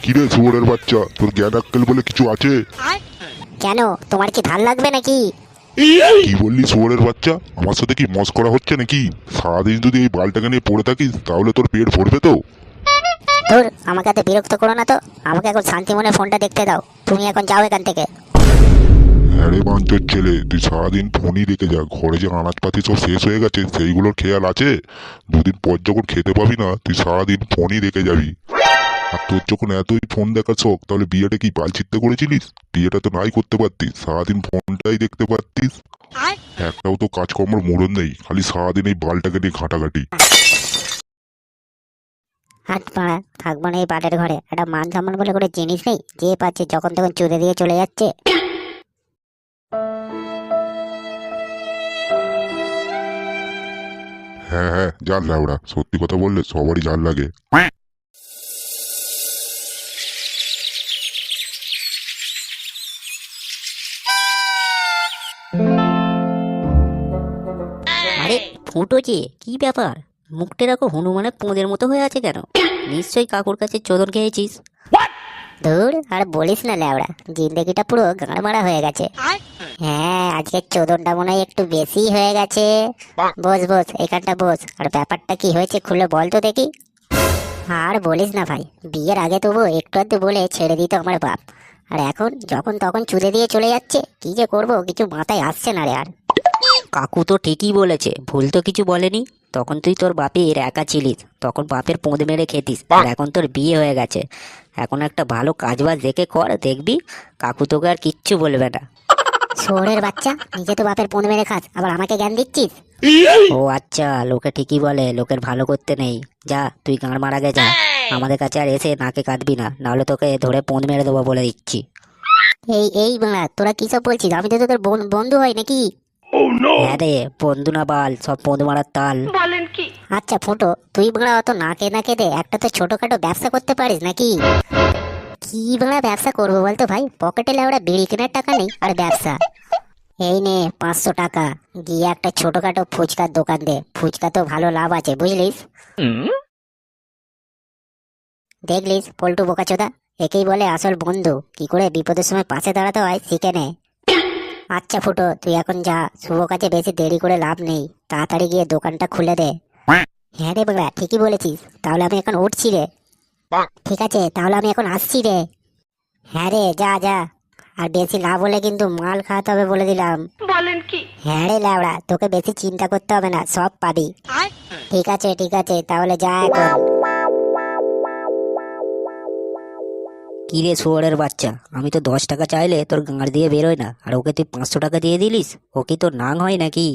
কিরে শুয়োরের বাচ্চা, তোর জ্ঞান আক্কেল বলে কিছু আছে? কেন, তোমার কি ধার লাগবে নাকি? কি বললি শুয়োরের বাচ্চা? আমার সাথে কি মস্করা হচ্ছে নাকি? সারাদিন যদি এই বালটাকে নিয়ে পড়ে থাকিস তাহলে তোর পেট ভরবে তো? ধুর, আমাকে এত বিরক্ত করো না তো। আমাকে এখন শান্তি মনে ফোনটা দেখতে দাও। তুমি এখন যাও এখান থেকে। হ্যাঁ রে বাঞ্চোর ছেলে, তুই সারাদিন ফোনই দেখে যা। ঘরে যে আনাজপাতি সব শেষ হয়ে গেছে সেইগুলোর খেয়াল আছে? দুদিন পর যখন খেতে পাবি না তুই সারাদিন ফোনই দেখে যাবি। আর তোর যখন এতই ফোন দেখার শখ, তাহলে বিয়েটা কি বালছিত্তে করেছিলিস? বিয়েটা তো নাই করতে পারতিস, সারাদিন ফোনটাই দেখতে পারতিস। একটাও তো কাজকর্মের মোড়ন নেই, খালি সারাদিন এই বালটাকে নিয়ে ঘাটাঘাটি। হাট পাড়া, থাকবো না এই বাটের ঘরে। একটা মান সম্মান বলে কোনো জিনিস নেই। যে পাচ্ছে যখন তখন চুদে দিয়ে চলে যাচ্ছে। হ্যাঁ হ্যাঁ, জাল লাউড়া, সত্যি কথা বললে সবারই জাল লাগে। আরে ফুটো যে কি ব্যাপার? মুখটা এরকম হনুমানের পোঁদের মতো হয়ে আছে কেন? নিশ্চয়ই কাকুর কাছে চোদন খেয়েছিস। ধুর, আর বলিস না ল্যাওড়া, জিন্দেগিটা পুরো গাঁড় মারা হয়ে গেছে। হ্যাঁ, আজকে চোদনটা মনে হয় একটু বেশি হয়ে গেছে। বস বস, এখানটা বস। আর ব্যাপারটা কি হয়েছে খুলে বল তো দেখি। আর বলিস না ভাই, বিয়ের আগে তবু একটু আধটু বলে ছেড়ে দিত আমার বাপ। আর এখন যখন তখন চুদে দিয়ে চলে যাচ্ছে। কি যে করবো কিছু মাথায় আসছে না রে আর। কাকু তো ঠিকই বলেছে, ভুল তো কিছু বলেনি। তখন তুই তোর বাপের একা ছিলিস, তখন বাপের পোঁদ মেরে খেতিস। আর এখন তোর বিয়ে হয়ে গেছে, এখন একটা ভালো কাজবাজ দেখে কর, দেখবি কাকু তোকে আর কিচ্ছু বলবে না। শোরের বাচ্চা, নিজে তো বাপের পোঁদ মেরে খাস, আবার আমাকে জ্ঞান দিচ্ছিস? ও আচ্ছা, লোকে ঠিকই বলে লোকের ভালো করতে নেই। যা তুই গাঁড় মারা গে যা, আমাদের কাছে আর এসে নাকে কাঁদবি না, নাহলে তোকে ধরে পোঁদ মেরে দেবো বলে দিচ্ছি। এই এই বাংলা, তোরা কি সব বলছিস? আমি তো তোদের বন্ধু হয় নাকি? হ্যাঁ রে, বন্ধু না বাল, সব পোঁদ মারার তাল। আচ্ছা ফুটো, তুই বাংলা অত নাকে না কেঁদে একটা তো ছোটখাটো ব্যবসা করতে পারিস নাকি? কি বাংলা ব্যবসা করবো বলতো ভাই? পকেটে লেওড়া বিড়ি কেনার টাকা নেই আর ব্যবসা। এই নে 500 টাকা, গিয়ে একটা ছোটখাটো ফুচকার দোকান দে। ফুচকা তো ভালো লাভ আছে বুঝলিস। দেখলিস পল্টু বোকাচোদা, একেই বলে আসল বন্ধু। কি করে বিপদের সময় পাশে দাঁড়াতে হয় শিখে নে। আচ্ছা ফুটো, তুই এখন যা, শুভ কাজে বেশি দেরি করে লাভ নেই। তাড়াতাড়ি গিয়ে দোকানটা খুলে দে। হ্যাঁ রে বাংলা, ঠিকই বলেছিস। তাহলে আমি এখন উঠছি রে। ঠিক আছে, তাহলে আমি এখন আসছি রে। হ্যাঁ রে, যা যা। আর বেশি লাভ হলে কিন্তু মাল খাওয়াতে হবে বলে দিলাম। বলেন কি? হ্যাঁ রে ল্যাওড়া, তোকে বেশি চিন্তা করতে হবে না, সব পাবি। ঠিক আছে ঠিক আছে, তাহলে যা এখন। কি রে শুয়োরের বাচ্চা, আমি তো 10 টাকা চাইলে তোর গাঁড় দিয়ে বেরোয় না, আর ওকে তুই 500 টাকা দিয়ে দিলিস। ও কি তোর নাং হয় নাকি?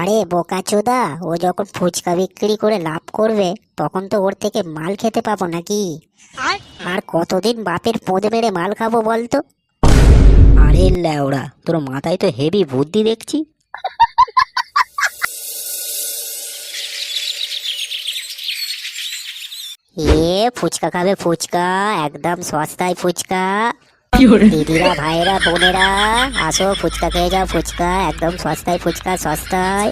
আরে বোকাচোদা, ও যখন ফুচকা বিক্রি করে লাভ করবে তখন তো ওর থেকে মাল খেতে পাবো নাকি? আর কতদিন বাপের পোঁদ মেরে মাল খাবো বলতো? আরে ল্যাওড়া, তোর মাথায় তো হেভি বুদ্ধি দেখছি। ফুচকা খাবে ফুচকা, একদম সস্তায় ফুচকা। দিদিরা ভাইরা বোনেরা, আসো ফুচকা খেয়ে যাও। ফুচকা একদম সস্তায়, ফুচকা সস্তায়।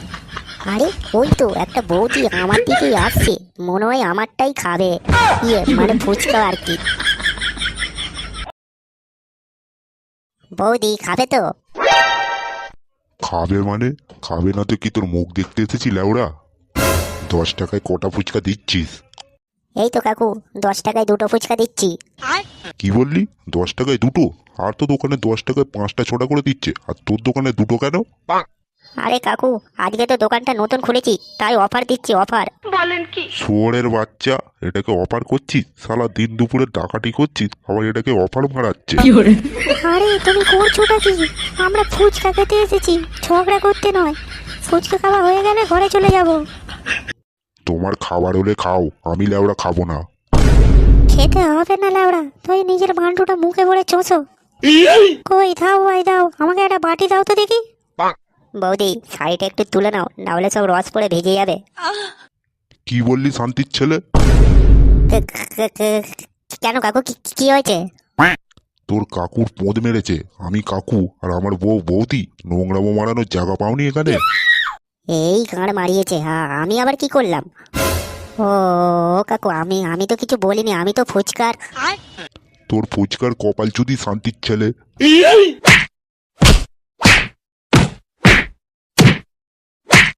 আরে ওই তো একটা বৌদি আমার দিকেই আসছে, মনে হয় আমারটাই খাবে। মানে ফুচকা আর কি। বৌদি খাবে তো? খাবে মানে? খাবে না তো কি তোর মুখ দেখতে এসেছি ল্যাওড়া? 10 টাকায় কটা ফুচকা দিচ্ছিস? এই তো কাকু, 10 টাকায় 2টো ফুচকা দিচ্ছি। কি বললি? 10 টাকায় দুটো? আর তো দোকানে 10 টাকায় 5টা 6টা করে দিচ্ছে, আর তোর দোকানে দুটো কেন? আরে কাকু, আজকে তো দোকানটা নতুন খুলেছি, তাই অফার দিচ্ছি, অফার। বলেন কি? শুয়োরের বাচ্চা, এটাকে অফার করছিস? সালা দিন দুপুরে ডাকাতি করছিস, আবার এটাকে অফার মারাচ্ছে। আরে তুমি করছোটা কি? আমরা ফুচকা খেতে এসেছি, ঝগড়া করতে নয়। ফুচকা খাওয়া হয়ে গেলে ঘরে চলে যাব। তোমার খাবার হলে খাও, আমি ল্যাওড়া খাবো না। খেতে হবে না ল্যাওড়া, তুই নিজের মান্ডুটা মুখে ভরে চোষো। কই দাও ভাই দাও, আমাকে একটা বাটি দাও তো দেখি। বৌদি শাড়িটা একটু তুলে নাও, না হলে সব রস পড়ে ভিজে যাবে। কি বললি শান্তির ছেলে? কেন কাকু, কি হয়েছে? তোর কাকুর পোঁদ মেরেছে। আমি কাকু আর আমার বউ বৌদি নোংরামো মারানোর জায়গা পাওনি এখানে? এই গাঁড় মারিয়েছে। হ্যাঁ, আমি আবার কি করলাম? ও কাকু, আমি আমি তো কিছু বলিনি, আমি তো ফুচকার। তোর ফুচকার কপাল চুদি শান্তির ছেলে।